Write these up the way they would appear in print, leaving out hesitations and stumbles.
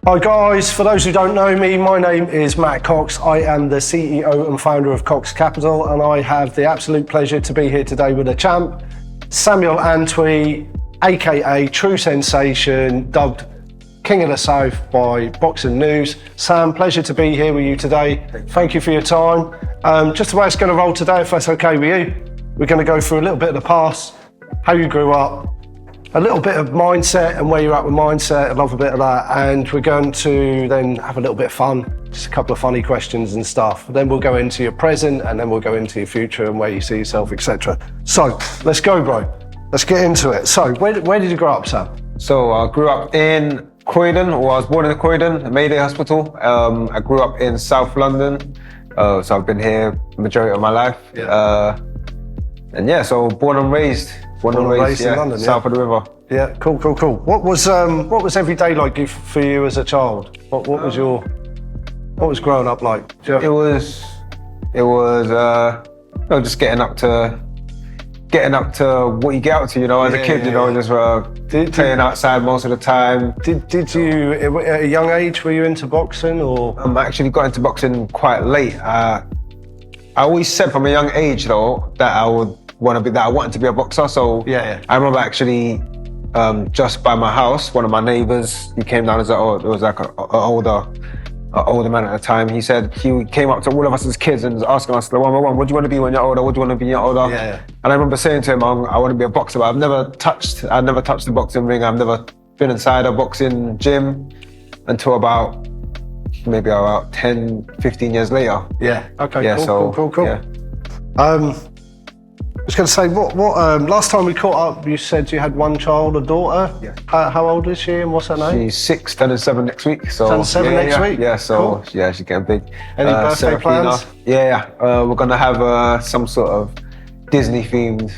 Hi guys, for those who don't know me, my name is Matt Cox. I am the CEO and founder of Cox Capital, and I have the absolute pleasure to be here today with a champ, Samuel Antwi, aka True Sensation, dubbed King of the South by Boxing News. Sam, pleasure to be here with you today. Thank you for your time. Just the way it's going to roll today, if that's okay with you, we're going to go through a little bit of the past, how you grew up, a little bit of mindset and where you're at with mindset. I love a bit of that. And we're going to then have a little bit of fun, just a couple of funny questions and stuff. Then we'll go into your present and then we'll go into your future and where you see yourself, etc. So let's go, bro. Let's get into it. So where did you grow up, Sam? So I grew up in Croydon, or I was born in Croydon, Mayday Hospital. I grew up in South London. So I've been here the majority of my life. Yeah. So born and raised in London, south of the river. Yeah, cool. What was every day like for you as a child? What was growing up like? It was just getting up to what you get up to, as a kid, just playing outside most of the time. Did you, at a young age, were you into boxing or? I actually got into boxing quite late. I always said from a young age though that I wanted to be a boxer. So I remember actually just by my house, one of my neighbours, he came down as it was like an older man at the time. He said he came up to all of us as kids and was asking us, one by one, what do you want to be when you're older? What do you want to be when you're older? Yeah. And I remember saying to him, I want to be a boxer, but I've never touched the boxing ring. I've never been inside a boxing gym until about 10, 15 years later. Yeah. Okay. Yeah. Cool. Yeah. I was going to say, what last time we caught up, you said you had one child, a daughter. Yeah. How old is she and what's her name? She's 6, turning 7 next week. So turning 7 next week? Yeah, so cool. Yeah, she's getting big. Any birthday plans? Yeah. We're going to have some sort of Disney themed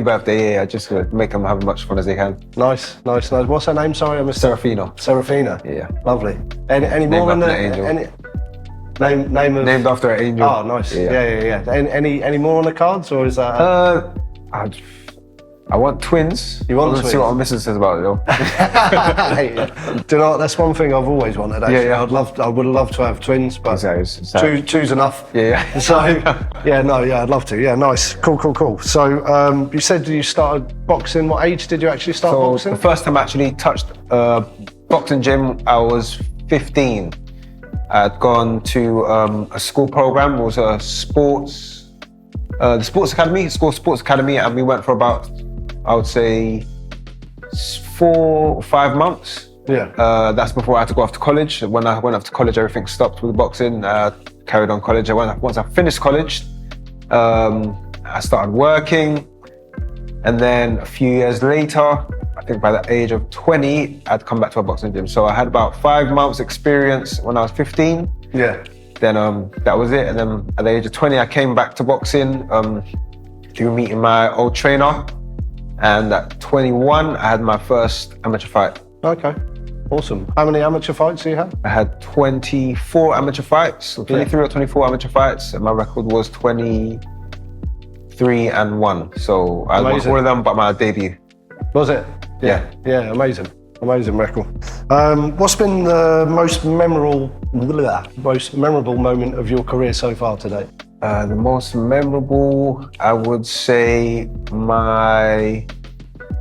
birthday, just to make them have as much fun as they can. Nice. What's her name? Sorry, I missed Serafina. Yeah. Lovely. Any more in the angel. Named after an angel. Oh, nice. Yeah. Any more on the cards, or is that? I want twins. You want twins? Let's see what our missus says about it, though. Do you know what? That's one thing I've always wanted. Actually, Yeah. I would love to have twins, but two's enough. Yeah. So, I'd love to. Yeah, nice. Cool. So, you said you started boxing. What age did you actually start boxing? The first time I actually touched boxing gym, I was 15. I'd gone to a school program. It was a sports academy, and we went for about, I would say, 4 or 5 months. Yeah. That's before I had to go off to college. When I went off to college, everything stopped with boxing. Carried on college. Once I finished college, I started working, and then a few years later, I think by the age of 20, I'd come back to a boxing gym. So I had about 5 months experience when I was 15. Yeah. Then that was it. And then at the age of 20, I came back to boxing through meeting my old trainer. And at 21, I had my first amateur fight. Okay. Awesome. How many amateur fights do you have? I had 24 amateur fights, 23 or 24 amateur fights, and my record was 23-1. So I won all of them but my debut. Was it? Yeah. Yeah, amazing record. What's been the most memorable moment of your career so far today? The most memorable, I would say,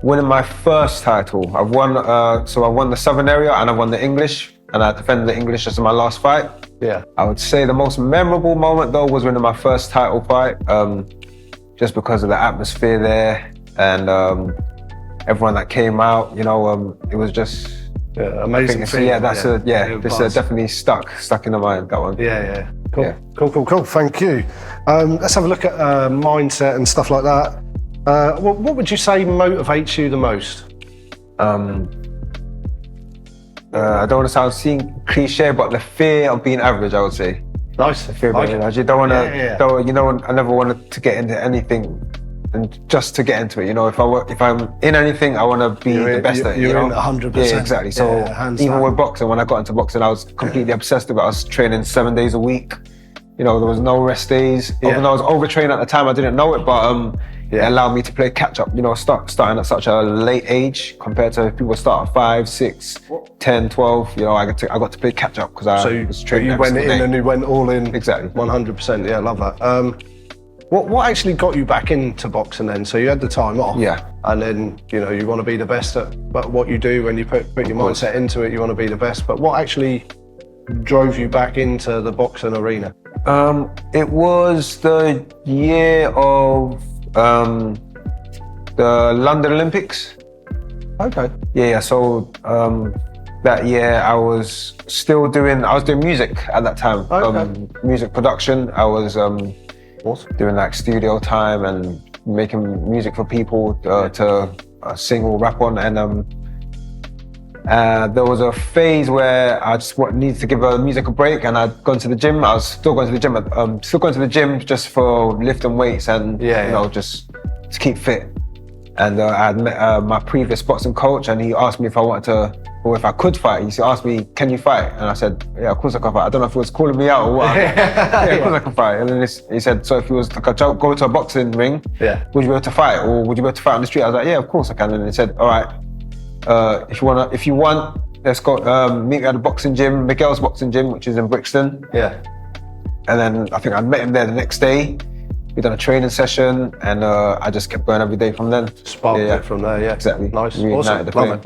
winning my first title. I've won the Southern area and I've won the English, and I defended the English as my last fight. Yeah. I would say the most memorable moment though was winning my first title fight, just because of the atmosphere there and everyone that came out, it was just amazing. This definitely stuck in the mind, that one. Yeah. Cool. Thank you. Let's have a look at mindset and stuff like that. What would you say motivates you the most? I don't want to sound cliche, but the fear of being average, I would say. Nice. The fear of being average. You don't want to. I never wanted to get into anything and just to get into it. If I'm in anything, I want to be the best at it. You're in 100%. Yeah, exactly. So even with boxing, when I got into boxing, I was completely obsessed with it. I was training 7 days a week. There was no rest days. Even though I was overtraining at the time, I didn't know it. But it allowed me to play catch up, you know, starting at such a late age compared to people start at 5, 6, 10, 12. You know, I got to play catch up because I was training. You went in and you went all in. Exactly. 100%. Yeah, I love that. What actually got you back into boxing then? So you had the time off. Yeah. And then, you know, you want to be the best at what you do. When you put your mindset into it, you want to be the best. But what actually drove you back into the boxing arena? It was the year of the London Olympics. Okay. Yeah. So that year I was doing music at that time. Okay. Music production. I was Awesome. doing like studio time and making music for people to sing or rap on. And there was a phase where I just needed to give music a break, and I'd gone to the gym. I was still going to the gym, just for lifting weights and you know, just to keep fit. And I had met my previous boxing coach, and he asked me if I wanted to, or if I could fight. He asked me, "Can you fight?" And I said, "Yeah, of course I can fight." I don't know if he was calling me out or what. Yeah, of course I can fight. And then he said, "So if you was to go to a boxing ring, would you be able to fight, or would you be able to fight on the street?" I was like, "Yeah, of course I can." And he said, "All right, if you want, let's go meet me at the boxing gym, Miguel's boxing gym, which is in Brixton." Yeah. And then I think I met him there the next day. We done a training session, and I just kept going every day from then. Sparked it from there, yeah. Exactly. Nice. Reignited Awesome. the flame.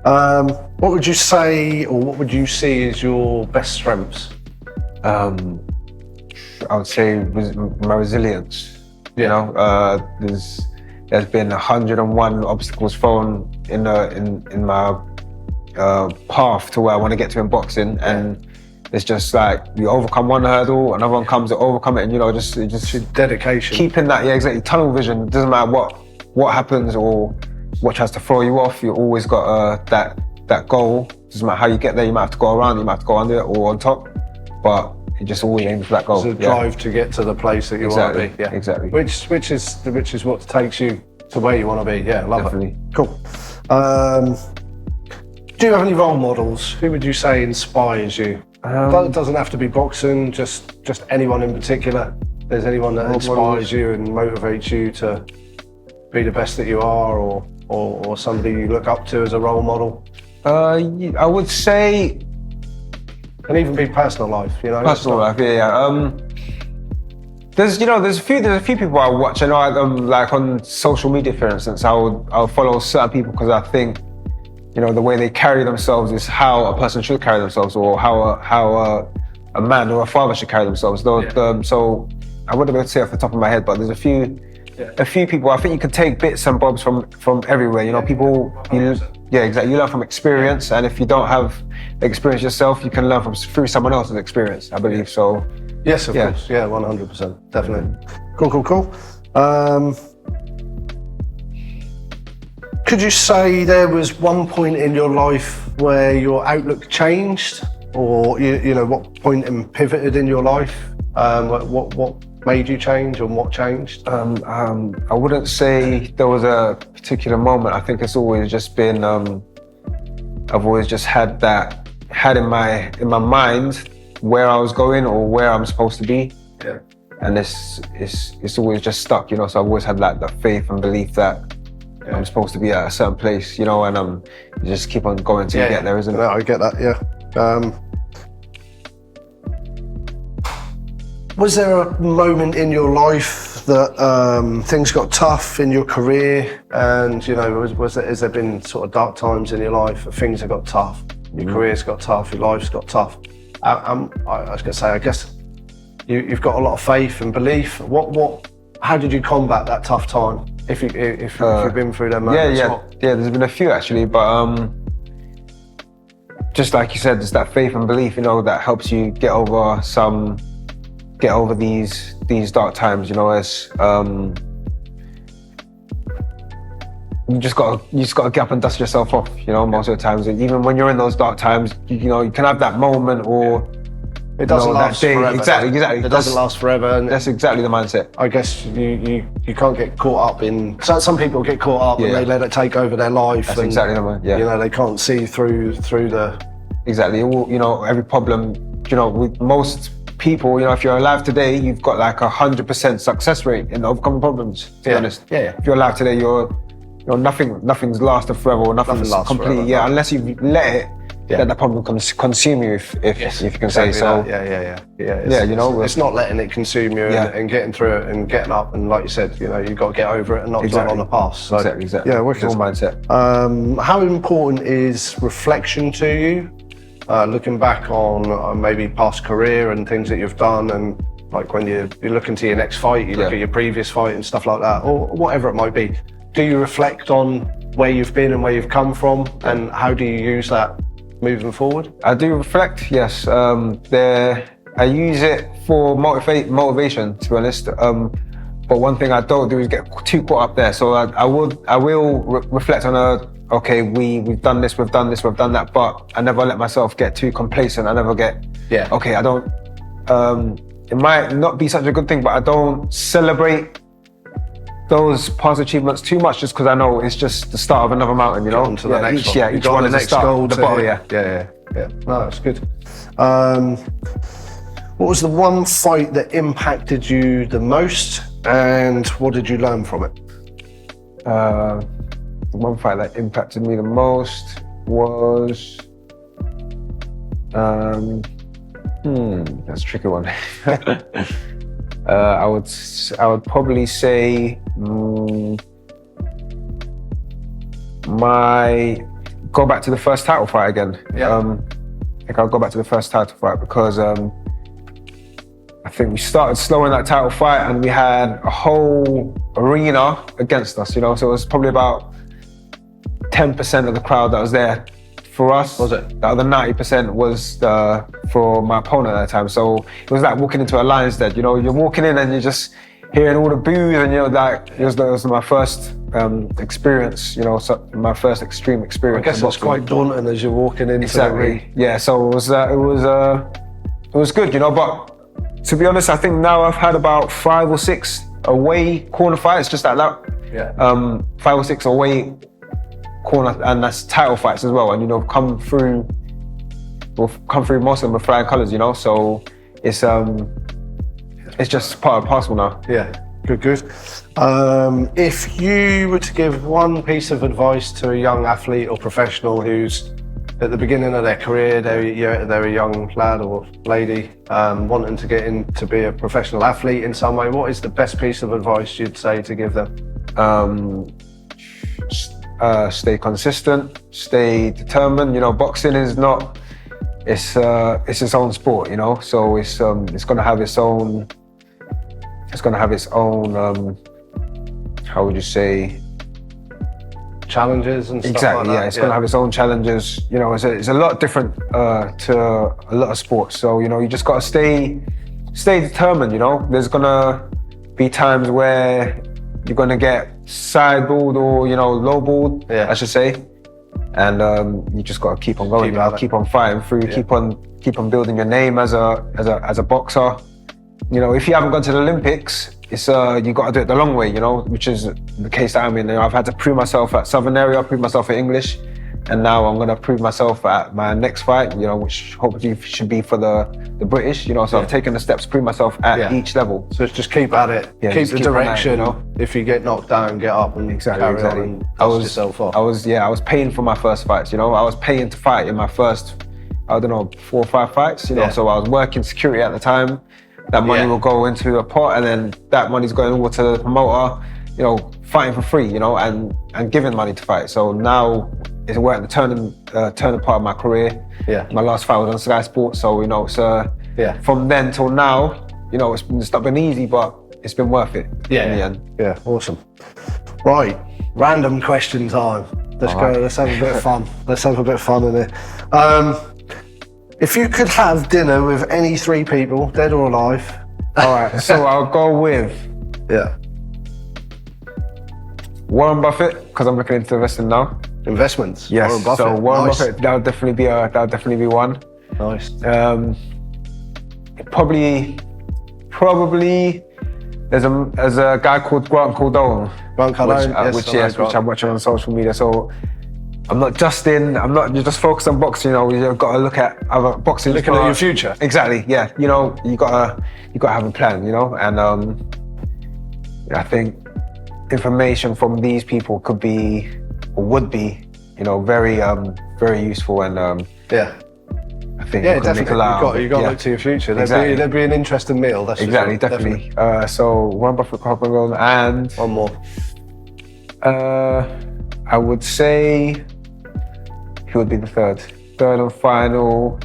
Love it. What would you say, or what would you see as your best strengths? I would say my resilience. Yeah. You know, there's been 101 obstacles thrown in my path to where I want to get to in boxing, and it's just like you overcome one hurdle, another one comes, to overcome it, and you know, just dedication. Keeping that, exactly. Tunnel vision. It doesn't matter what happens or what tries to throw you off. You always got that goal. It doesn't matter how you get there. You might have to go around. You might have to go under it or on top, but it just always aims for that goal. It's a drive to get to the place that you want to be. Yeah, exactly. Which is what takes you to where you want to be. Yeah, love Definitely. it. Cool. Do you have any role models? Who would you say inspires you? It doesn't have to be boxing, just anyone in particular. There's anyone that inspires you and motivates you to be the best that you are, or somebody you look up to as a role model? I would say, and even be personal life, you know. Personal life, yeah. There's a few people I watch. I know, like on social media, for instance, I'll follow certain people because I think, you know, the way they carry themselves is how a person should carry themselves, or how a man or a father should carry themselves. So I wouldn't be able to say off the top of my head, but there's a few people. I think you can take bits and bobs from everywhere. You know, people. Exactly. You learn from experience, and if you don't have experience yourself, you can learn through someone else's experience. I believe so. Yes, of course. Yeah, 100%, definitely. Cool. Could you say there was one point in your life where your outlook changed, or you know, what point pivoted in your life? What made you change, and what changed? I wouldn't say there was a particular moment. I think it's always just been. I've always just had in my mind where I was going or where I'm supposed to be. Yeah. And it's always just stuck, you know. So I've always had like the faith and belief that I'm supposed to be at a certain place, you know, and you just keep on going till you get there, isn't it? No, I get that. Yeah. Was there a moment in your life that things got tough in your career, and you know, has there been sort of dark times in your life that things have got tough? Your career's got tough, your life's got tough. I was going to say, I guess you've got a lot of faith and belief. How did you combat that tough time? If you've been through them moments? Yeah. There's been a few actually, but just like you said, it's that faith and belief, you know, that helps you get over these dark times. You know, as you just gotta get up and dust yourself off. You know, most of the times, and even when you're in those dark times, you know, you can have that moment or. It doesn't last forever. Exactly. It doesn't last forever. And that's exactly the mindset. I guess you can't get caught up in. Some people get caught up and they let it take over their life. That's exactly the mindset. Yeah. You know, they can't see through the. Exactly. You know, every problem. You know, with most people, you know, if you're alive today, you've got like 100% success rate in overcoming problems, to be honest. Yeah. If you're alive today, you're nothing's lasted forever, or nothing's lasts complete. forever, Yeah, no. unless you let it, let the problem consume you, if you can say so. Yeah, you know, it's not letting it consume you and getting through it and getting up, and like you said, you know, you've got to get over it and not dwell on the past. So, Exactly. Yeah, wicked. It's all mindset. How important is reflection to you? Looking back on maybe past career and things that you've done, and like when you look into your next fight, you look at your previous fight and stuff like that, or whatever it might be. Do you reflect on where you've been and where you've come from, and how do you use that moving forward? I do reflect, yes. I use it for motivation, to be honest. But one thing I don't do is get too caught up there. So I will reflect on okay, we've done this, we've done that, but I never let myself get too complacent. I never get, okay, I don't, it might not be such a good thing, but I don't celebrate those past achievements too much, just because I know it's just the start of another mountain, you know? On to the next one. Yeah, each one is the start of the bottom, Yeah. No, that's good. What was the one fight that impacted you the most, and what did you learn from it? The one fight that impacted me the most was, that's a tricky one. I would probably say go back to the first title fight again. I think I'll go back to the first title fight because I think we started slow in that title fight and we had a whole arena against us, you know, so it was probably about 10% of the crowd that was there for us. Was it? The other 90% was for my opponent at that time. So it was like walking into a lion's den, you know, you're walking in and you're just hearing all the boos, and you know, like it was my first experience, you know, so my first extreme experience. I guess it's quite daunting as you're walking into Exactly. Yeah, so it was good, you know, but to be honest, I think now I've had about 5 or 6 away corner fights, just like that. 5 or 6 away corner, and that's title fights as well. And you know, we've come through most of them with flying colours, you know. So it's just part and parcel now. Yeah, good. If you were to give one piece of advice to a young athlete or professional who's at the beginning of their career, they're a young lad or lady wanting to get in to be a professional athlete in some way, what is the best piece of advice you'd say to give them? Stay consistent, stay determined. You know, boxing is not, it's its own sport, you know, so it's gonna have its own, how would you say, challenges and stuff exactly, like that. Yeah, it's gonna have its own challenges. You know, it's a lot different to a lot of sports. So you know, you just gotta stay determined. You know, there's gonna be times where you're gonna get sideballed or, you know, lowballed, I should say, and you just gotta keep on going. Keep on fighting through. Keep on building your name as a boxer. You know, if you haven't gone to the Olympics, it's you got to do it the long way, you know, which is the case that I'm in. You know, I've had to prove myself at Southern area, prove myself at English, and now I'm gonna prove myself at my next fight, you know, which hopefully should be for the British, you know. So I've taken the steps to prove myself at each level. So it's just keep at it, keep the direction. That, you know? If you get knocked down, get up and carry on and dust yourself off. I was paying for my first fights, you know. I was paying to fight in my first, I don't know, 4 or 5 fights, you know. So I was working security at the time. That money will go into a pot, and then that money's going over to the promoter, you know, fighting for free, you know, and giving money to fight. So now we're at the turning part of my career. My last fight was on Sky Sports, so you know, it's from then till now, you know, it's not been easy, but it's been worth it in the end. Yeah, awesome. Right, random question time. Let's go. Let's have a bit of fun. Let's have a bit of fun in it. If you could have dinner with any 3 people, dead or alive. All right, so I'll go with Warren Buffett, because I'm looking into investing now. Investments. Yes. Warren Buffett. So Warren Buffett, that would definitely be one. Nice. Probably there's a guy called Grant Cardone. Grant Cardone, which I'm watching on social media. So I'm not just you just focus on boxing, you know, you've got to look at other boxing. Looking at your future. Exactly, yeah. You know, you gotta have a plan, you know, and I think information from these people could be, or would be, you know, very useful, and yeah. I think Yeah, you could make a definitely. lot You've got to look to your future. There'd be an interesting meal. That's exactly, for sure. definitely. So Warren Buffett, Copenhagen, and one more. I would say he would be the third and final.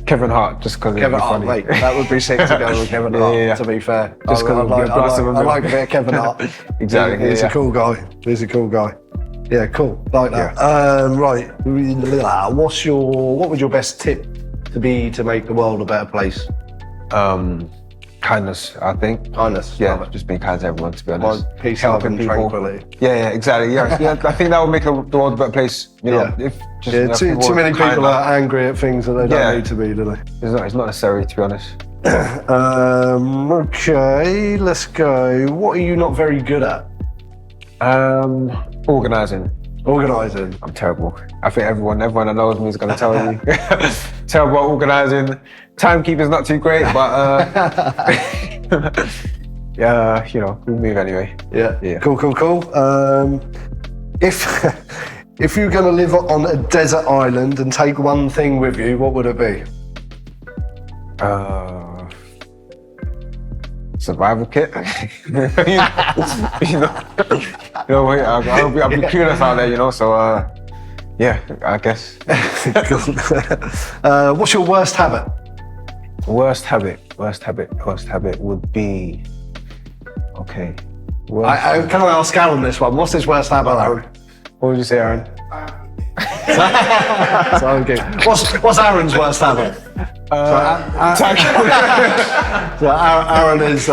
Kevin Hart, just because Kevin Hart, mate, that would be sick to go with Kevin Hart. Yeah. To be fair, Just I like a bit of Kevin Hart. Exactly. He's a cool guy. He's a cool guy. Yeah, cool. Like that. Yeah. Right. What would your best tip be to make the world a better place? Kindness, I think. Kindness. Yeah, just being kind to everyone, to be honest. Like peace, love, and tranquility. Yeah, exactly. Yeah, I think that would make the world a better place. You know, if just, too many people are angry at things that they don't need to be, do they? It's not necessary, to be honest. Okay, let's go. What are you not very good at? Organising. Organising. I'm terrible. I think everyone that knows me is going to tell you. Terrible at organising. Timekeeping's not too great, but yeah, you know, we'll move anyway. Yeah. Cool. If you're going to live on a desert island and take one thing with you, what would it be? Survival kit. I'll be curious out there, you know. So, yeah, I guess. What's your worst habit? Worst habit would be, okay. Can I ask Aaron this one? What's his worst habit, Aaron? What would you say, Aaron? So, okay. What's Aaron's worst habit? So Aaron is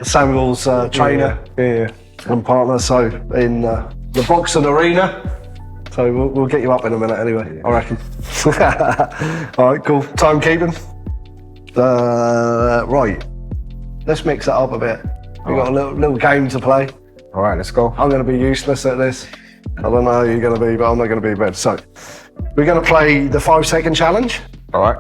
Samuel's trainer and partner. So in the boxing arena. So we'll get you up in a minute anyway. I reckon. All right, cool. Timekeeping. Right. Let's mix it up a bit. We've got a little game to play. All right, let's go. I'm going to be useless at this. I don't know how you're going to be, but I'm not going to be bad. So we're going to play the 5-second challenge. All right.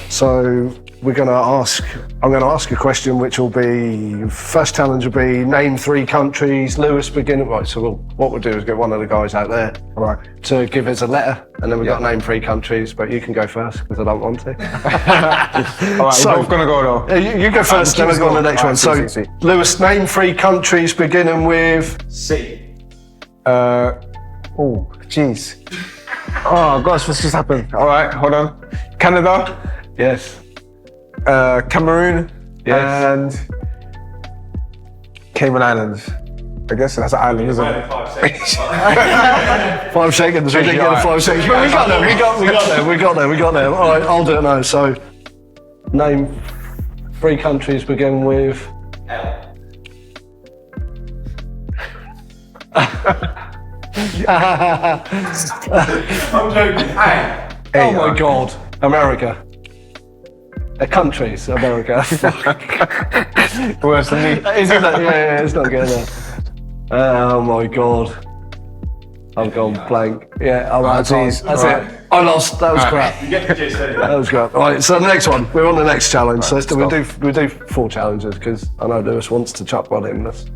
So I'm going to ask a question, which will be, first challenge will be name 3 countries. Lewis begin. Right, so what we'll do is get one of the guys out there, all right, to give us a letter, and then we've got to name 3 countries, but you can go first because I don't want to. All right, we're both going to go though. You go first, then we'll go on the next one. So Lewis, name 3 countries beginning with C. Oh, jeez. Oh gosh, what's just happened? All right, hold on. Canada. Yes. Cameroon. Yes. And Cayman Islands. I guess that's an island, isn't it? 5 seconds. 5 seconds. We didn't get a 5 seconds. But we got there. All right, I'll do it now. So name 3 countries beginning with L. I'm joking. A. Oh my God, America. Countries, America. Worse than me. Isn't it? Yeah, it's not getting there. Oh my God. I've gone blank. Yeah, all right, that's it. I lost. That was crap. You get the gist anyway. That was crap. All right, so the next one. We're on the next challenge. So we'll do 4 challenges because I know Lewis wants to chuck one in. That's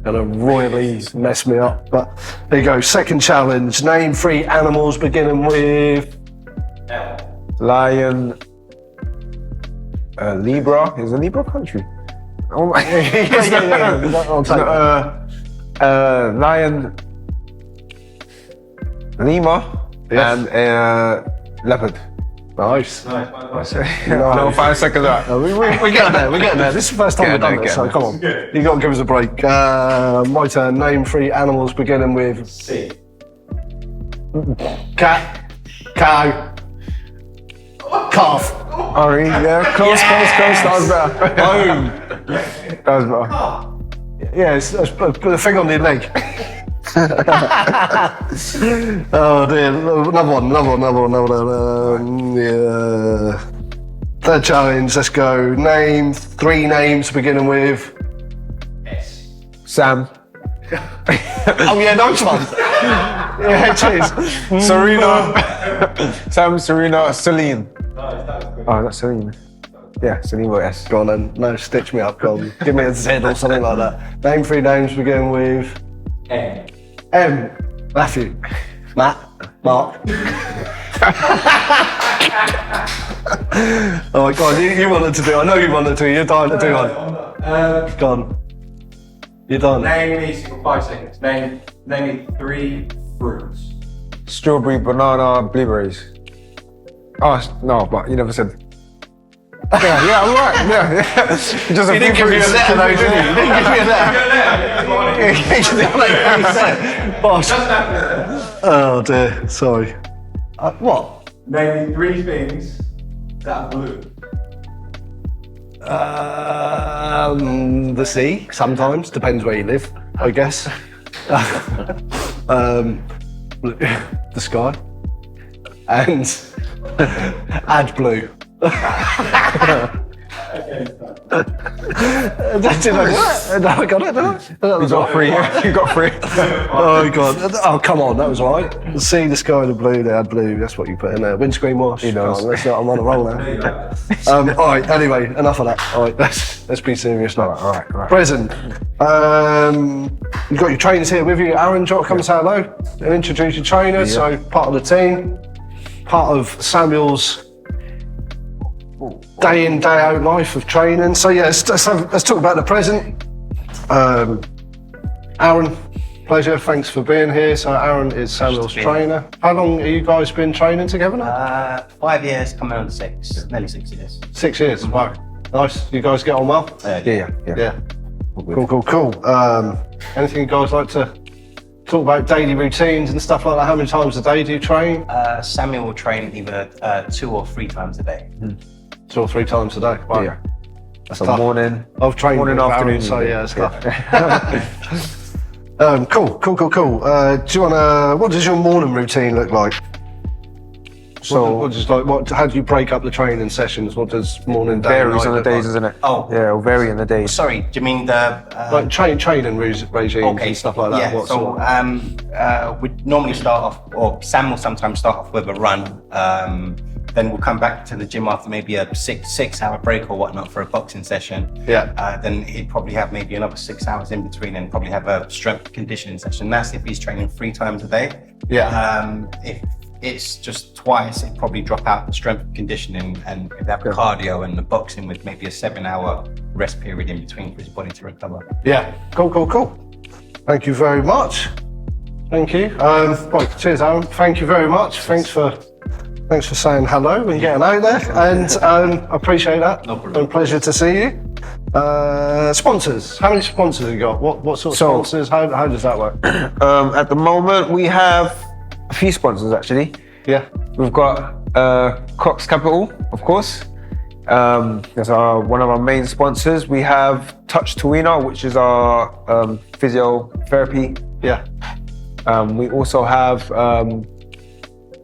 gonna royally mess me up. But there you go. Second challenge. Name 3 animals beginning with L. Lion. Libra. Is a Libra country? Oh my. yeah. I'll take that. Lion. Lima. Yes. And leopard. Nice. No, 5 seconds out. We're getting there. We're getting there. This is the first time we've done this, so come on. You got to give us a break. My turn. Name 3 animals beginning with C. cat, cow, calf. Ari, yeah, close. That was better. Boom. That was better. Yeah, it's put the thing on your leg. Oh dear. Another one. Yeah. Third challenge. Let's go. Name 3 names beginning with S. Sam. Oh yeah, nice one. Yeah, cheers. Serena. Sam, Serena, Celine. No, that was good. Oh, that's Celine. Yeah, Celine with S. Go on then. No, stitch me up. Go on. Give me a Z or something like that. Name 3 names begin with M. M. Matthew. Matt. Mark. Oh my God, you wanted to do. I know you wanted to. You're dying to do one. Go on. You're done. Name me 5 seconds. Name me 3 fruits. Strawberry, banana, blueberries. Oh, no, but you never said. Yeah, I'm right. Yeah. Just a He didn't give me a letter though, did he? He didn't give me a letter. Boss. Oh dear, sorry. What? Name me 3 things that are blue. The sea, sometimes, depends where you live, I guess. The sky. And add blue. That's it. I got it, didn't I? That was You got 3. You got 3. Oh God! Oh come on, that was right. The sea, the sky, the blue. They had blue. That's what you put in there. Windscreen wash. He knows. Come on, I'm on a roll now. All right. Anyway, enough of that. All right. Let's be serious now. All right. Present. You've got your trainers here with you. Aaron, do you want to come and say hello and introduce your trainer? So part of the team, part of Samuel's day in, day out life of training. So yeah, let's talk about the present. Aaron, pleasure. Thanks for being here. So Aaron is Samuel's trainer. How long have you guys been training together now? 5 years, coming on 6, nearly 6 years. 6 years. Wow. Nice. You guys get on well? Yeah. Cool. Anything you guys like to talk about daily routines and stuff like that? How many times a day do you train? Samuel will train either 2 or 3 times a day. 2 or 3 times a day. Wow. Yeah. That's So tough. morning. I've trained morning, with Aaron, afternoon, so evening. yeah, it's tough. Cool. Do you wanna? What does your morning routine look like? So how do you break up the training sessions? What does morning, day, varies night on the look days, like? isn't it? Oh. Yeah, it'll vary in the days. Sorry, do you mean the... Like training regimes and stuff like that. Yeah, What so we normally start off, or Sam will sometimes start off with a run. Then we'll come back to the gym after maybe a 6 hour break or whatnot for a boxing session. Yeah. Then he'd probably have maybe another 6 hours in between and probably have a strength conditioning session. That's if he's training 3 times a day. Yeah. If it's just twice, it'd probably drop out the strength and conditioning and have cardio and the boxing with maybe a 7 hour rest period in between for his body to recover. Yeah. Cool. Thank you very much. Thank you. Right, cheers, Aaron. Thank you very much. Thanks for saying hello and getting out there, and I appreciate that. No problem. And a pleasure to see you. Sponsors. How many sponsors have you got? What sort of sponsors? How does that work? At the moment, we have a few sponsors actually. Yeah. We've got Cox Capital, of course. That's one of our main sponsors. We have Touch Tuina, which is our physiotherapy. Yeah. We also have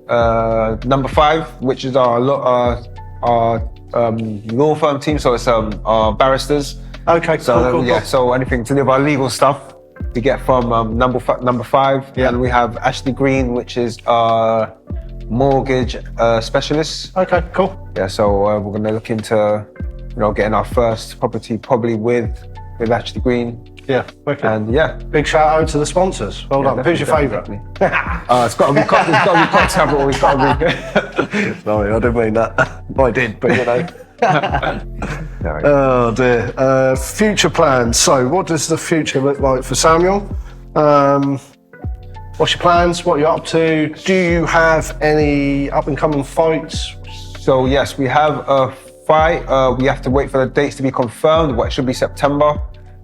Number 5, which is our law firm team. So it's our barristers. Okay. Cool. So anything to do with our legal stuff, we get from number 5. Yeah. And we have Ashley Green, which is our mortgage specialist. Okay. Cool. Yeah. So we're going to look into, getting our first property probably with Ashley Green. Yeah. Wicked. And yeah. Big shout out to the sponsors. Well done. Who's your favourite? It's got to be Cox Capital. It's got to be. Sorry, I didn't mean that. I did, but No. Oh dear. Future plans. So, what does the future look like for Samuel? What's your plans? What are you up to? Do you have any up and coming fights? So yes, we have a fight. We have to wait for the dates to be confirmed. It should be September,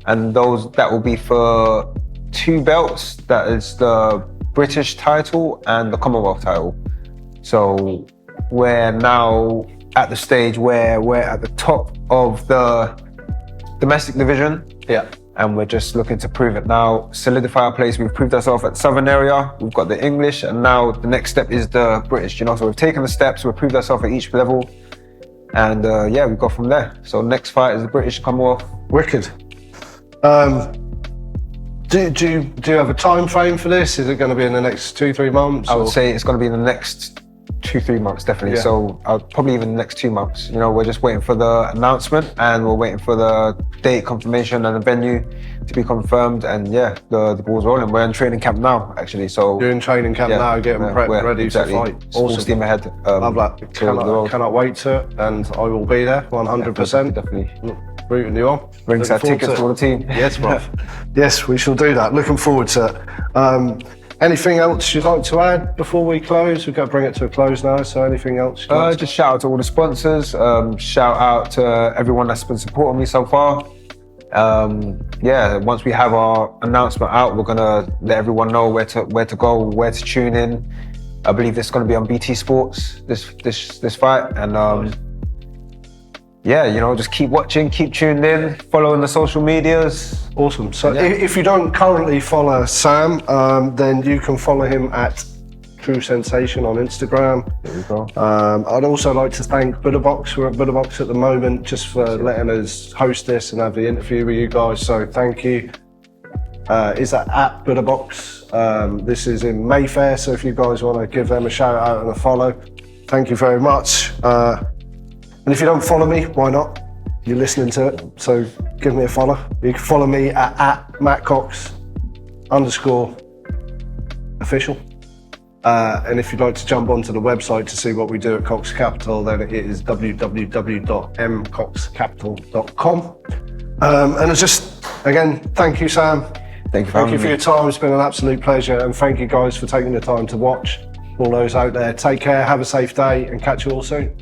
and that will be for 2 belts. That is the British title and the Commonwealth title. So we're now at the stage where we're at the top of the domestic division. Yeah. And we're just looking to prove it now, solidify our place. We've proved ourselves at the Southern area, we've got the English, and now the next step is the British, So we've taken the steps, we've proved ourselves at each level, and we go from there. So next fight is the British Commonwealth. Wicked. Do you have a time frame for this? Is it going to be in the next 2-3 months? I would say it's going to be in the next 2-3 months, definitely. Yeah. So probably even the next 2 months. You know, we're just waiting for the announcement and we're waiting for the date confirmation and the venue to be confirmed. And yeah, the ball's rolling. We're in training camp now, actually. So You're in training camp now, getting prepped, ready exactly. to fight. Full steam ahead. Love that. Cannot wait to, and I will be there 100%. Definitely. Rooting you on. Ringside tickets to all the team. Yes, bro. Yes, we shall do that. Looking forward to it. Anything else you'd like to add before we close? We've got to bring it to a close now, so anything else? Just shout out to all the sponsors. Shout out to everyone that's been supporting me so far. Yeah, once we have our announcement out, we're gonna let everyone know where to go, where to tune in. I believe it's gonna be on BT Sports, this fight, and yeah, you know, just keep watching, keep tuned in, following the social medias. Awesome. So if you don't currently follow Sam, then you can follow him at True Sensation on Instagram. There we go. I'd also like to thank Buddhabox. We're at Buddhabox at the moment, just for letting us host this and have the interview with you guys. So thank you. Is that at Buddhabox? This is in Mayfair. So if you guys want to give them a shout out and a follow, thank you very much. And if you don't follow me, why not? You're listening to it, so give me a follow. You can follow me at @MattCox_official. And if you'd like to jump onto the website to see what we do at Cox Capital, then it is www.mcoxcapital.com. And it's just, again, thank you, Sam. Thank you for your time. It's been an absolute pleasure. And thank you guys for taking the time to watch. All those out there, take care, have a safe day, and catch you all soon.